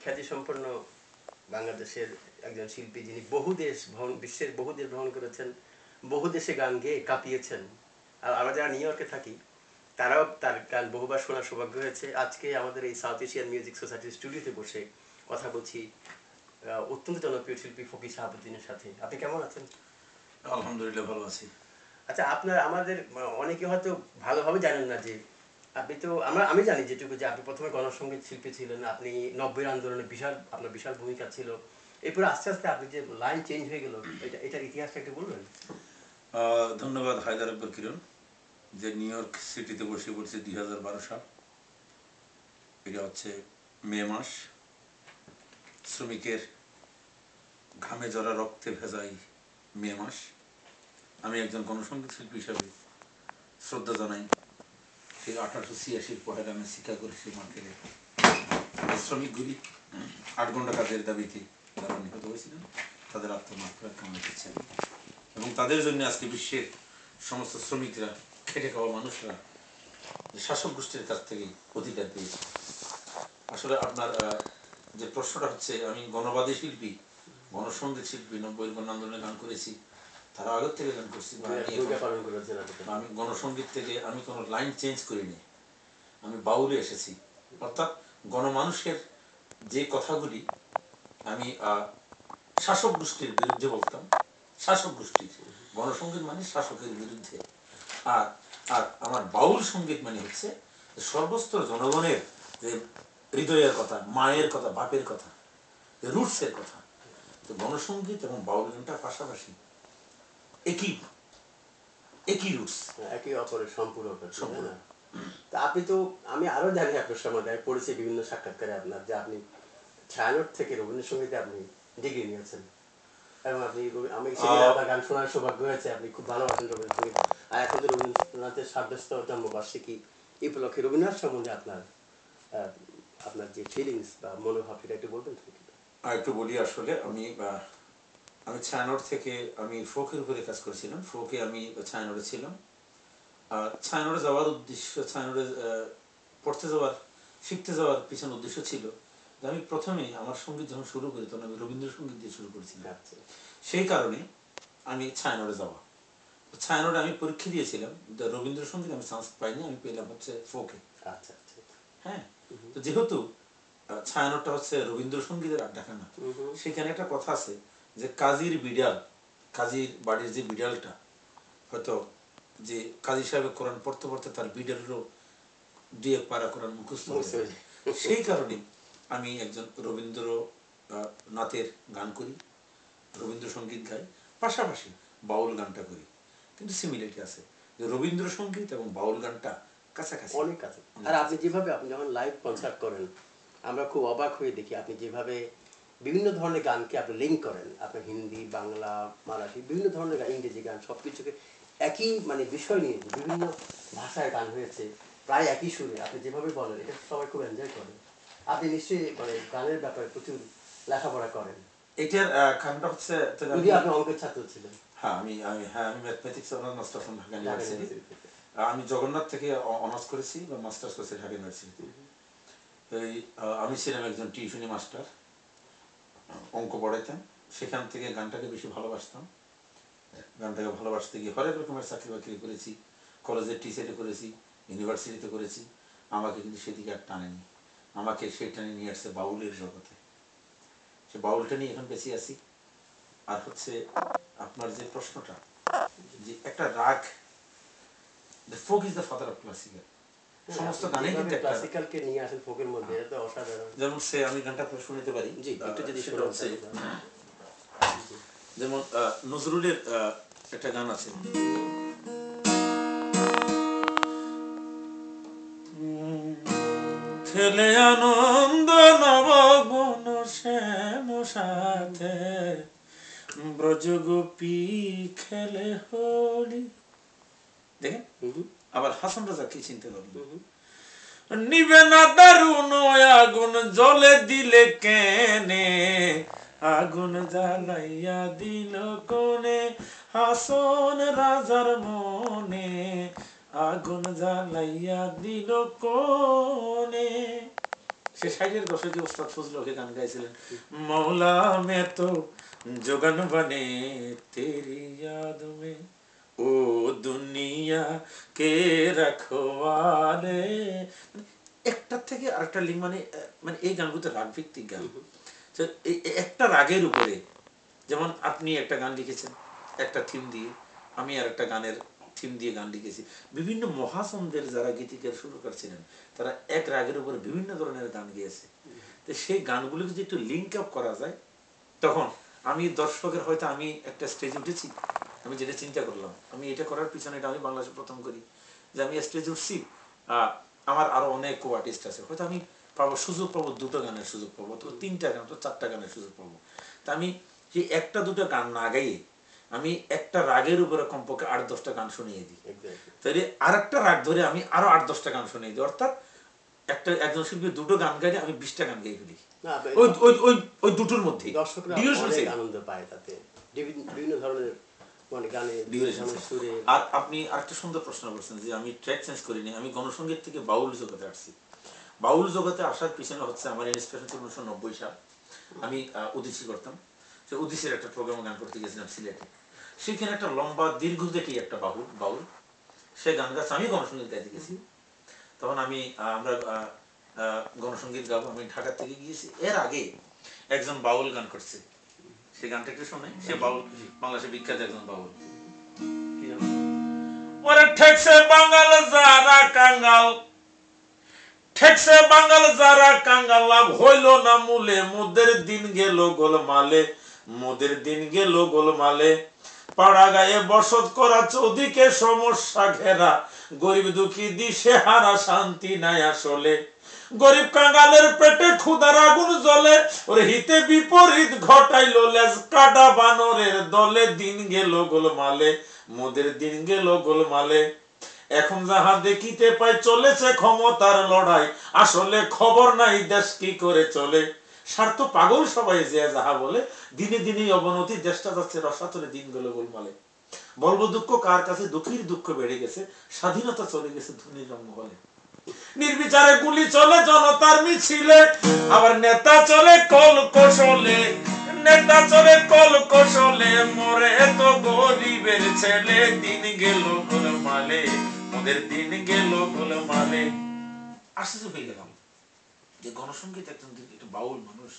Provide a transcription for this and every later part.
খ্যাতিসম্পন্ন বাংলাদেশের একজন শিল্পী, যিনি বিশ্বের বহু দেশ ভ্রমণ করেছেন, বহু দেশে গান গেয়ে কাঁপিয়েছেন। আর আমরা যারা নিউ ইয়র্কে থাকি তারাও তার গান বহুবার শোনার সৌভাগ্য হয়েছে। আজকে আমাদের এই সাউথ এশিয়ান মিউজিক সোসাইটির স্টুডিওতে বসে কথা বলছি অত্যন্ত জনপ্রিয় শিল্পী ফকির শাহাবুদ্দিনের সাথে। আপনি কেমন আছেন? আলহামদুলিল্লাহ, ভালো আছি। আচ্ছা, আপনার আমাদের অনেকে হয়তো ভালোভাবে জানেন না যে আপনি তো আমি জানি যেটুকু, যে আপনি প্রথমে গণসংগীত শিল্পী ছিলেন, আপনি 90-এর আন্দোলনে আপনার বিশাল ভূমিকা ছিল। এরপরে আস্তে আস্তে আপনি যে লাইন চেঞ্জ হয়ে গেল, এটার ইতিহাসটা একটু বলবেন? ধন্যবাদ হায়দার আকবর কিরণ, যে নিউ ইয়র্ক সিটিতে বসে পড়ছে 2012 সাল। এটা হচ্ছে মে মাস, শ্রমিকের ঘামে জরা রক্তে ভেজাই মে মাস। আমি একজন গণসংগীত শিল্পী হিসাবে শ্রদ্ধা জানাই সেই 1886 পহেলা আমি শিক্ষা করেছি মার্কেটে। শ্রমিকগুলি 8 ঘন্টা কাজের দাবিতে যারা নিহত হয়েছিলেন তাদের আত্মমাত্রা কামনা করছেন, এবং তাদের জন্য আজকে বিশ্বের সমস্ত শ্রমিকরা, খেটে খাওয়া মানুষরা শাসক গোষ্ঠীর কাছ থেকে অধিকার পেয়েছে। আসলে আপনার যে প্রশ্নটা হচ্ছে, আমি গণবাদী শিল্পী, গণসংগীত শিল্পী, 90-এর গণ আন্দোলনে গান করেছি, তারা আগের থেকে গান করছি। আমি গণসংগীত থেকে আমি কোনো লাইন চেঞ্জ করিনি, আমি বাউলে এসেছি। অর্থাৎ গণমানুষের যে কথাগুলি আমি শাসক গোষ্ঠীর বিরুদ্ধে বলতাম, শাসক গোষ্ঠীর গণসংগীত মানে শাসকের বিরুদ্ধে। আর আর আমার বাউল সঙ্গীত মানে হচ্ছে সর্বস্তর জনগণের যে হৃদয়ের কথা, মায়ের কথা, বাপের কথা, রুটসের কথা। তো গণসংগীত এবং বাউল গানটা পাশাপাশি একই রুটস, একে অপরের সম্পূরক। তা আপনি তো, আমি আরো জানি আপনার সম্বন্ধে, আমি পড়েছি বিভিন্ন সাক্ষাৎকারে আপনার, যে আপনি ছায়ানট থেকে রবীন্দ্রসঙ্গীতে আপনি ডিগ্রি নিয়েছেন, এবং আপনি আমি সেদিন আপনার গান শোনার সৌভাগ্য হয়েছে। আপনি খুব ভালোবাসেন রবীন্দ্রসঙ্গীত। আর এখন তো রবীন্দ্রনাথের 60তম জন্মবার্ষিকী, এই উপলক্ষে রবীন্দ্রনাথ সম্বন্ধে আপনার আপনার যে ফিলিংস বা মনোভাব, এটা একটু বলবেন? একটু বলি। আসলে আমি ছায়ানট থেকে আমি ফোকের উপরে কাজ করেছিলাম। ফোকে আমি ছায়ানটে ছিলাম। আর ছায়ানটে যাওয়ার উদ্দেশ্য, ছায়ানটে পড়তে যাওয়ার, শিখতে যাওয়ার পিছনে উদ্দেশ্য ছিল যে আমি প্রথমে আমার সঙ্গীত যখন শুরু করি তখন আমি রবীন্দ্রসঙ্গীত দিয়ে শুরু করেছিলাম। সেই কারণে আমি ছায়ানটে যাওয়া। ছায়ানটে আমি পরীক্ষা দিয়েছিলাম, রবীন্দ্রসঙ্গীত আমি চান্স পাইনি, আমি পেলাম হচ্ছে ফোকে। হ্যাঁ, তো যেহেতু ছায়ানটটা হচ্ছে রবীন্দ্রসঙ্গীতের আড্ডাখানা, সেখানে একটা কথা আছে যে কাজীর বিড়াল, কাজীর বাড়ির যে বিড়ালটা, হয়তো যে কাজী সাহেব কোরআন পড়তে পড়তে তার বিড়ালেরও 2-1 পারা কোরআন মুখস্থ হয়েছে। সেই কারণে আমি একজন রবীন্দ্রনাথের গান করি, রবীন্দ্রসঙ্গীত গাই, পাশাপাশি বাউল গানটা করি। কিন্তু সিমিলারিটি আছে, যে রবীন্দ্রসঙ্গীত এবং বাউল গানটা কাছাকাছি, অনেক কাছে। আর আপনি যেভাবে, আপনি যখন লাইভ কনসার্ট করেন, আমরা খুব অবাক হয়ে দেখি আপনি যেভাবে বিভিন্ন ধরনের গানকে আপনি লিঙ্ক করেন, আপনার হিন্দি, বাংলা, মারাঠি, বিভিন্ন ধরনের গান, ইংরেজি গান, সব কিছুকে একই মানে বিষয় নিয়ে বিভিন্ন ভাষায় গান হয়েছে, প্রায় একই সুরে আপনি যেভাবে বলেন, এটা সবাই খুব এনজয় করেন। আপনি নিশ্চয়ই মানে গানের ব্যাপারে প্রচুর লেখাপড়া করেন। এটার কারণটা হচ্ছে, যদি আপনি অঙ্কের ছাত্র ছিলেন। হ্যাঁ, আমি mathematics honours masters Dhaka university. আমি জগন্নাথ থেকে অনার্স করেছি বা মাস্টার্স করেছি ঢাকা ইউনিভার্সিটিতে। আমি ছিলাম একজন টিউশনি মাস্টার, অঙ্ক পড়াইতাম। সেখান থেকে গানটাকে বেশি ভালোবাসতাম। গানটাকে ভালোবাসতে গিয়ে হরেক রকমের চাকরি বাকরি করেছি, কলেজের টিচারে করেছি, ইউনিভার্সিটিতে করেছি। আমাকে কিন্তু সেদিকে আর টানেনি, আমাকে সেই টানে নিয়ে আসছে বাউলের জগতে। সে বাউলটা নিয়ে এখন বেঁচে আছি। আর হচ্ছে আপনার যে প্রশ্নটা, যে একটা রাগ, the folk is the father of classical, সমস্ত গানে কিন্তু ক্লাসিক্যালকে নিয়ে আসেন ফোকের মধ্যে, এটা তো অসাধারণ। যেমন সে, আমি গানটা শুনতে পারি, জি একটু যদি সেটা হচ্ছে যেমন নজরুলের একটা গান আছে, খেলে আনন্দ নববন শ্যাম সাথে, ব্রজ গোপী খেলে হোলি। দেখেন, আবার হাসান রাজা কি চিন্তা করলো, নিবে না দারুণ আগুন জলে দিলে কেনে, আগুন জ্বালাইয়া দিল কোনে, হাসন রাজার মনে, আগুন জ্বালাইয়া দিল কোনে। সে 60-এর দশকে ওস্তাদ ফজলুল হকে গান গাইছিলেন, মৌলা মে তো জোগন বনে তেরি ইয়াদ মে ও দুনিয়া কে রখওয়ালে। একটা থেকে আরেকটা লিঙ্ক, মানে মানে এই গানগুলো রাগ ভিত্তিক গান। একটা রাগের উপরে, যেমন আপনি একটা গান লিখেছেন একটা থিম দিয়ে, আমি আর একটা গানের থিম দিয়ে গান লিখেছি। বিভিন্ন মহাসনদের যারা গীতিকার সুরকার ছিলেন তারা এক রাগের উপরে বিভিন্ন ধরনের গান গেয়েছে। তো সেই গানগুলো যদি একটু লিঙ্ক আপ করা যায়, তখন আমি দর্শকের, হয়তো আমি একটা স্টেজে উঠেছি, আমি যেটা চিন্তা করলাম, আমি এটা করার পিছনে, এটা আমি বাংলাদেশে প্রথম করি যে আমি স্টেজে উঠছি, আমার আরো অনেক কো আর্টিস্ট আছে, হয়তো আমি পাবো সুযোগ পাবো, দুটো গানের সুযোগ পাবো, তো 3টা গান, তো 4টা গানের সুযোগ পাবো। তা আমি সেই একটা দুটো গান না গাইয়ে আমি একটা রাগের উপরে কমপক্ষে 8-10টা গান শুনিয়ে দিই, তাহলে আর একটা রাগ ধরে আমি আরো 8-10টা গান শুনিয়ে দিই। অর্থাৎ একজন শিল্পী দুটো গান গাইলে আমি 20টা গান গাই ফেলি ওই দুটোর মধ্যে। দর্শকরা অনেক আনন্দ পায় তাতে, বিভিন্ন ধরনের মানে গানে সুরে। আর আপনি আরেকটা সুন্দর প্রশ্ন করছেন যে আমি ট্র্যাক চেঞ্জ করিনি, আমি গণসঙ্গীত থেকে বাউল জগতে আসছি। বাউল জগতে আসার পিছনে হচ্ছে আমার ইন্সপিরেশন ছিল 1990 সাল। আমি উদিসি করতাম, সে উদিসির একটা প্রোগ্রামে গান করতে গেছিলাম সিলেটে। সেখানে একটা লম্বা দীর্ঘদেহী একটা বাউল সে গান গাচ্ছে, আমি গণসঙ্গীত গাইতে গেছি। তখন আমরা গণসঙ্গীত গাবো, আমি ঢাকা থেকে গিয়েছি। এর আগে একজন বাউল গান করছে, সেই গানটা একটু শোনে। সে বাউল, বাংলাদেশের বিখ্যাত একজন বাউল। ওরে ঠেকছে বাঙাল যারা কাঙ্গাল, ঠেকছে বাঙাল যারা কাঙ্গাল, লাভ হইল না মূলে, মোদের দিন গেল গোলমালে, মোদের দিন গেল গোলমালে। পাড়া গায়ে বসত করা চৌদিকে সমস্যা ঘেরা, গরিব দুঃখী দিশে হারা, শান্তি নাই আসলে। গরিব কাঙ্গালের পেটে ক্ষুধার আগুন জ্বলে, ওর হিতে বিপরীত ঘটাইল লেজ কাটা বানরের দলে। দিন গেল গোলমালে, মোদের দিন গেল গোলমালে। এখন যাহা দেখিতে পাই চলেছে ক্ষমতার লড়াই, আসলে খবর নাই দেশ কি করে চলে। স্বার্থ পাগল সবাই যে যাহা বলে, দিনে দিনে অবনতি, দেশটা যাচ্ছে রসাতলে, দিন গেল গোলমালে। বলবো দুঃখ কার কাছে, দুঃখীর দুঃখ বেড়ে গেছে, স্বাধীনতা চলে গেছে ধনীর রঙ্গহলে। নির্বিচারে গুলি চলে জনতার মিছিলে, আবার নেতা চলে কল কৌশলে, নেতা চলে কল কৌশলে, মরে তো গরিবের ছেলে। দিন গেল গোলমালে, মোদের দিন গেল গোলমালে। আশ্চর্য হয়ে গেলাম যে গণসঙ্গীত একজন একটা বাউল মানুষ,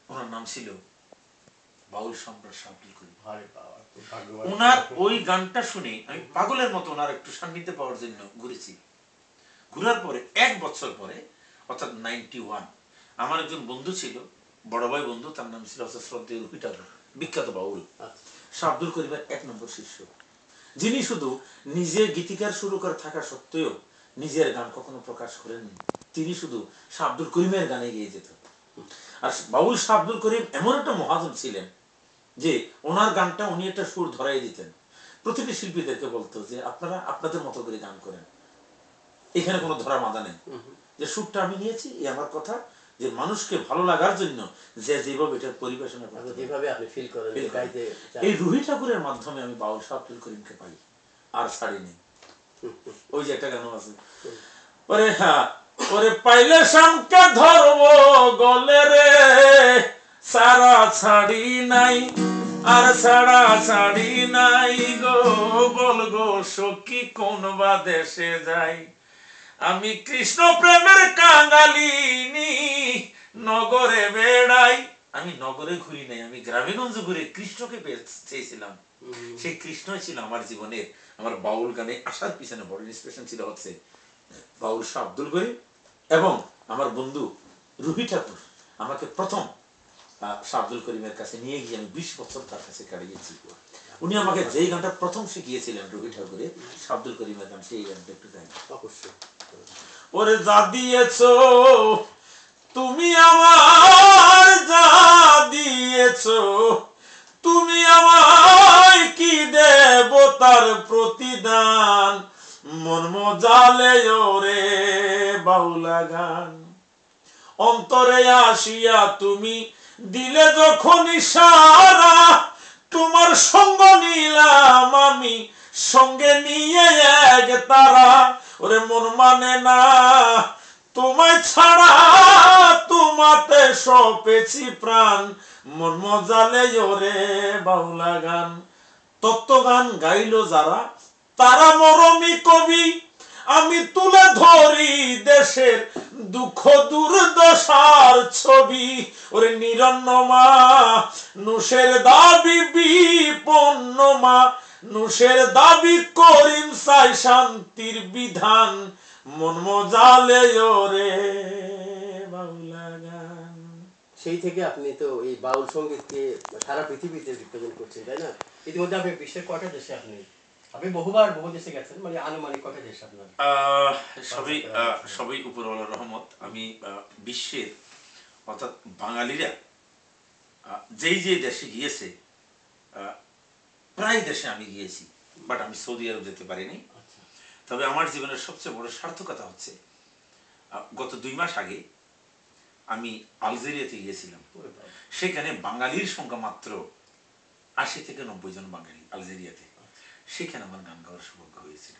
ওনার নাম ছিল বাউল সম্রাট শাহ আব্দুল করিম। ওনার ওই গানটা শুনে আমি পাগলের মতো ওনার একটু সান্নিধ্যে পাওয়ার জন্য ঘুরেছি। ঘুরার পরে 1 বছর পরে, অর্থাৎ 91, আমার একজন বন্ধু ছিল, বড় ভাই বন্ধু, তার নাম ছিল শ্রদ্ধেয় রুহি ঠাকুর, বিখ্যাত বাউল, শাহ আব্দুল করিমের 1 নম্বর শিষ্য, যিনি শুধু নিজে গীতিকার শুরু করে থাকা সত্ত্বেও নিজের গান কখনো প্রকাশ করেননি। তিনি শুধু শাহ আব্দুল করিমের গানে গিয়ে যেত। আর বাউল শাহ আব্দুল করিম এমন একটা মহাজন ছিলেন যে ওনার গানটা উনি একটা সুর ধরাই দিতেন। প্রতিটি শিল্পীদেরকে বলতো যে আপনারা আপনাদের মতো করে গান করেন, এখানে কোনো ধরা বাঁধা নেই, যে সুরটা আমি নিয়েছি, এই আমার কথা, যে মানুষকে ভালো লাগার জন্য যে যেভাবে এটার পরিবেশনা করতে, যেভাবে আপনি ফিল করেন, এই রুহি ঠাকুরের মাধ্যমে আমি বাউল শাহ আব্দুল করিমকে পাই, আর ছাড়িনি। ওই যে একটা গান আছে, ওরে হ্যাঁ, ওরে পাইলে শামকে ধরবো গলে রে, সারা ছাড়ি নাই, আর ছাড়া ছাড়ি নাই গো, বল গো সখী কোন বা দেশে যাই। আমি কৃষ্ণ প্রেমের কাঙালিনী, নগরে বেড়াই। আমি নগরে ঘুরি নাই, আমি গ্রামেগঞ্জে ঘুরে কৃষ্ণকে চেয়েছিলাম। সেই কৃষ্ণই ছিল আমার জীবনের, আমার বাউল গানে আসার পিছনে বড় ইন্সপিরেশন ছিল হচ্ছে বাউল শাহ আব্দুল করিম এবং আমার বন্ধু রুহি ঠাকুর। আমাকে প্রথম শাহ আব্দুল করিমের কাছে নিয়ে গিয়ে আমি 20 বছর তার কাছে কাটিয়েছি। উনি আমাকে যেই গানটা প্রথম শিখিয়েছিলেন রুহি ঠাকুরের, শাহ আব্দুল করিমের গান, সেই গানটা একটু গাই। অবশ্যই। ওরে যা দিয়েছো তুমি আমার, যা দিয়েছো তুমি আমায়, কি দেব তার প্রতিদান, মন মজালে ওরে বাউলা গান। অন্তরে আসিয়া তুমি দিলে যখন ইশারা, তোমার সঙ্গ নিলাম আমি সঙ্গে নিয়ে এক তারা। ওরে মন মানে না তোমায় ছাড়া তোমাতে সপেছি প্রাণ, মন মজালে ওরে বাউলা গান। তত্ত্বগান গাইল যারা তারা মরমী কবি, আমি তুলে ধরি দেশের দুঃখ দুর্দশার ছবি। ওরে নিরন্নমা নুসের দাবি বিপন্ন মা, নুসের দাবি করিম চাই শান্তির বিধান, মন মজালে ওরে বাউলা গান। সেই থেকে আপনি তো এই বাউল সঙ্গীতকে সারা পৃথিবীতে রিপ্রেজেন্ট করছেন, তাই না? ইতিমধ্যে আপনি বিশ্বের কয়টা দেশে আপনি বহু দেশে গেছেন, মানে আনুমানিক কয়টা দেশ আপনার? সবই উপরওয়ালার রহমত। আমি বিশ্বের অর্থাৎ বাঙালিরা যেই যে দেশে গিয়েছে প্রায় দেশে আমি গিয়েছি, বাট আমি সৌদি আরব যেতে পারিনি। তবে আমার জীবনের সবচেয়ে বড় সার্থকতা হচ্ছে গত 2 মাস আগে আমি আলজেরিয়াতে গিয়েছিলাম। সেখানে বাঙালির সংখ্যা মাত্র 80 থেকে 90 জন বাঙালি আলজেরিয়াতে। সেখানে আমার গান গাওয়ার সৌভাগ্য হয়েছিল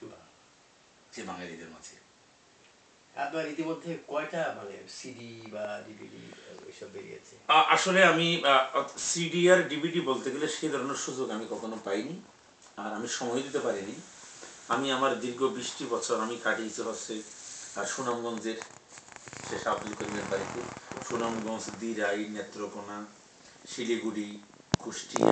যে বাঙালিদের মাঝে। আপনার ইতিমধ্যে কয়টা মানে সিডি বা ডিভিডি এসব বেরিয়েছে? আসলে আমি সিডি আর ডিভিডি বলতে গেলে সেই ধরনের সুযোগ আমি কখনো পাইনি, আর আমি সময় দিতে পারিনি। আমি আমার দীর্ঘ 20টি বছর আমি কাটিয়েছি হচ্ছে সুনামগঞ্জের শেখ আব্দুল করিমের বাড়িতে। সুনামগঞ্জ, দিরাই, নেত্রকোনা, শিলিগুড়ি, কুষ্টিয়া,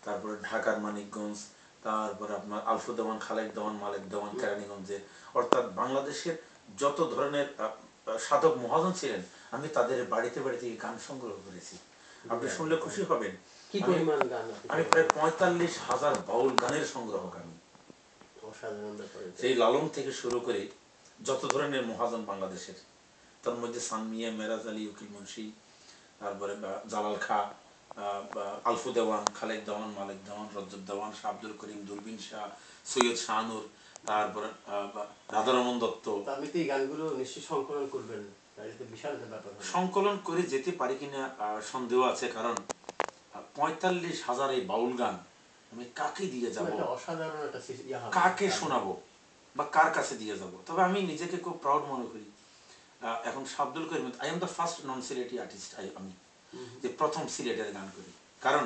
তারপরে ঢাকার মানিকগঞ্জ, তারপরে আপনার আলফু দেওয়ান, খালেক দেওয়ান, মালেক দেওয়ান কেরানীগঞ্জে। অর্থাৎ বাংলাদেশের যত ধরনের সাধক মহাজন ছিলেন আমি তাদের বাড়িতে বাড়িতে গান সংগ্রহ করেছি। আপনি শুনলে খুশি হবেন, কি পরিমাণ গান? আমি প্রায় 45,000 বাউল গানের সংগ্রহক আমি। সেই লালন থেকে শুরু করে যত ধরনের মহাজন বাংলাদেশের, তার মধ্যে সানমিয়া, মেরাজ আলী, উকিল মুন্সি, তারপরে জালাল খা, আলফু দেওয়ান, খালেক দেওয়ান, মালেক দেওয়ান, রজব দেওয়ান, শাহ আব্দুল করিম, দূরবীন শাহ, সৈয়দ শাহানুর, তারপরে রাধারমন দত্ত। আপনি তো এই গানগুলো নিশ্চয়ই সংকলন করবেন, বিশাল ব্যাপার। সংকলন করে যেতে পারি কিনা সন্দেহ আছে, কারণ 45,000 এই বাউল গান আমি কাকে দিয়ে যাব, অসাধারণ একটা কাকে শোনাবো বা কার কাছে দিয়ে যাব। তবে আমি নিজেকে খুব প্রাউড মনে করি। এখন Shah Abdul Karim, I am the first non Sylheti artist, আমি যে প্রথম সিলেটের গান করি। কারণ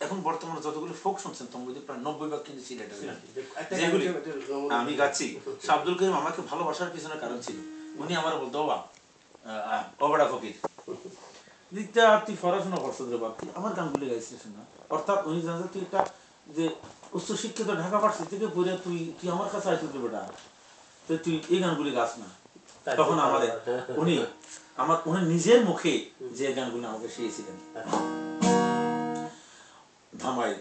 এখন বর্তমানে যতগুলো ফোক শুনছেন তোর মধ্যে প্রায় 90% কিন্তু সিলেটের গান যেগুলি আমি গাচ্ছি। শাহ আব্দুল করিম আমাকে ভালোবাসার পিছনে কারণ ছিল, উনি আমার বলতো ওবাড়া ফকির দিকটা তুই পড়াশোনা করছো রে বাপ, আমার গানগুলি গাইছিস না। অর্থাৎ উনি জানেন তুই একটা যে উচ্চশিক্ষিত ঢাকা ভার্সিটি থেকে পড়ে তুই আমার কাছে আইতে বেটা, তো তুই এই গানগুলি গাছ না। তখন আমাদের উনি নিজের মুখে যে গানগুলো আমাকে শিখিয়েছিলেন। ধামাই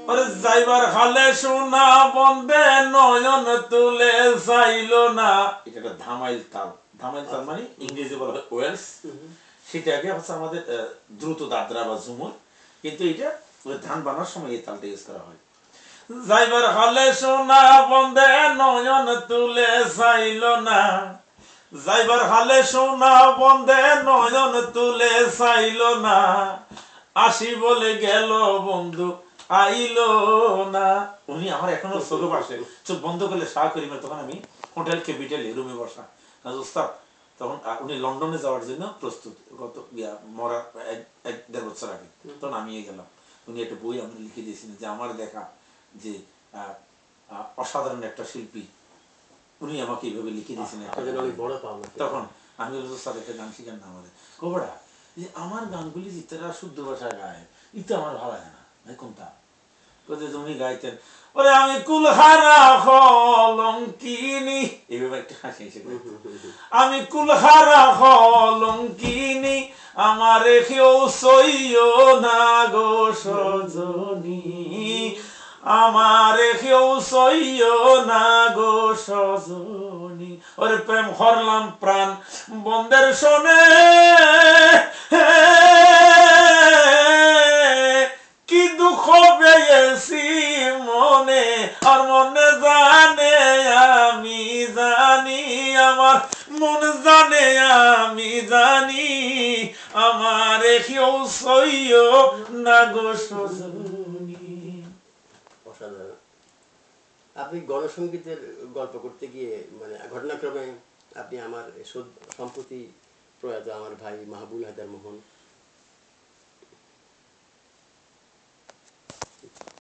আরে যাইবার হালে সোনা বন্দে নয়ন তুলে চাইল না, এটা একটা ধামাইল তাল। ধামাইল তাল মানে ইংরেজি বলা হয় ওয়েলস, সেটাকে হচ্ছে আমাদের দ্রুত দাদরা বা ঝুমুর, কিন্তু এটা ধান বানার সময় এই তালটা ইউজ করা হয়। যাইবার হালে সোনা বন্দে নয়ন তুলে চাইল না, যাইবার হালে সোনা বন্দে নয়ন তুলে চাইল না, আসি বলে গেল বন্ধু আইলো না। উনি আমার এখনো চোখে পাশে, চোখ বন্ধ করলে শাহ করিমের, তখন আমি হোটেল ক্যাপিটালে রুমে বসা ওস্তাদ, তখন উনি লন্ডনে যাওয়ার জন্য প্রস্তুত, গত মরার 1-1.5 বছর আগে। তখন আমি গেলাম, উনি একটা বই আমি লিখে দিয়েছিলেন যে আমার দেখা যে অসাধারণ একটা শিল্পী, উনি আমাকে এইভাবে লিখে দিয়েছিলেন। তখন আমি স্যার একটা গান শিখান না আমাদের কোবড়া, যে আমার গানগুলি যেটা শুদ্ধ ভাষায় গায় এটা আমার ভালো লাগে না। কোনটা? তুমি গাইতেন ওরে আমি কুলহারা কলঙ্কিনী, এইভাবে একটা হাসি এসে আমি কুলহারা কলঙ্কিনী, আমার কেউ সইও না গো সজনী, আমার কেউ সইও না গো সজনী, ওরে প্রেম হরলাম প্রাণ বন্দের শোনে, কি দুঃখ পেয়েছি মনে, আর মনে জানে আমি জানি, আমার মন জানে আমি জানি, আমার কেউ সইও না গো সজনী। অসাধারণ। আপনি গণসঙ্গীতের গল্প করতে গিয়ে মানে ঘটনাক্রমে আপনি আমার সম্প্রতি প্রয়াত আমার ভাই মাহবুল হায়দার মোহন